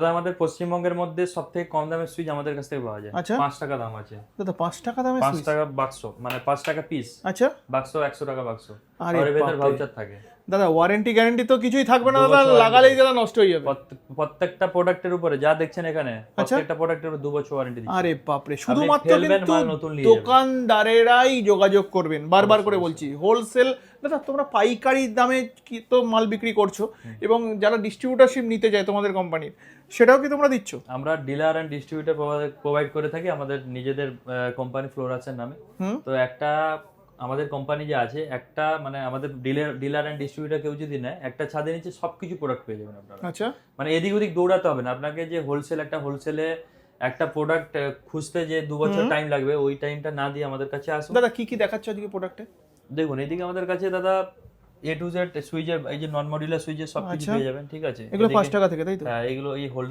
দাদা আমাদের পশ্চিমবঙ্গের মধ্যে সবথেকে কম দামের সুইচ আমাদের কাছ থেকে পাওয়া যায়। আচ্ছা। 5 টাকা দাম আছে। দাদা 5 টাকা দামের 5 সুইচ? টাকা বাক্স, মানে 5 টাকা পিস। আচ্ছা। বাক্স 100 টাকা বাক্স। আরে আর এর ভেতর বাপরে। ভাউচার থাকে। দাদা ওয়ারেন্টি গ্যারান্টি তো কিছুই থাকবে না 2 দাদা, বছর warranty লাগালেই থাকে। দাদা নষ্ট হয়ে যাবে। প্রত্যেকটা প্রোডাক্টের উপরে যা দেখছেন এখানে, প্রত্যেকটা প্রোডাক্টের উপরে 2 বছর ওয়ারেন্টি দিচ্ছি। আরে বাপরে, শুধুমাত্র ফেলবেন, কিন্তু মাল নতুন নিয়ে যাবেন। দোকানদারেরাই যোগাযোগ করবেন, বারবার করে অবশ্যই, বলছি। হোলসেল দাদা তোমরা পাইকারি দামে কি তো মাল বিক্রি করছো, এবং যারা ডিস্ট্রিবিউটারশিপ নিতে যায় তোমাদের কোম্পানির, সেটাও কি তোমরা দিচ্ছ? আমরা ডিলার এন্ড ডিস্ট্রিবিউটর প্রোভাইড করে থাকি আমাদের নিজেদের কোম্পানি ফ্লোরাসের নামে। হুম। তো একটা আমাদের কোম্পানি যে আছে, একটা মানে আমাদের ডিলার এন্ড ডিস্ট্রিবিউটর কেউ যদি নেয়, একটা ছাদের নিচে সবকিছু প্রোডাক্ট পেয়ে যাবেন আপনারা। আচ্ছা। মানে এদিক ওদিক দৌড়াতে হবে না আপনাকে, যে হোলসেলে একটা প্রোডাক্ট খুঁজতে যে 2 বছর টাইম লাগবে, ওই টাইমটা না দিয়ে আমাদের কাছে আসুন। দাদা কি কি দেখাচ্ছ আজকে প্রোডাক্টে? দেখুন এদিকে আমাদের কাছে দাদা A to Z সুইচের, এই যে নন মডিউলার সুইচের সবকিছু আচ্ছা। পেয়ে যাবেন, ঠিক আছে? এগুলো এদিকে- 5 টাকা থেকে, তাই তো? হ্যাঁ, এগুলো এই হোল্ডার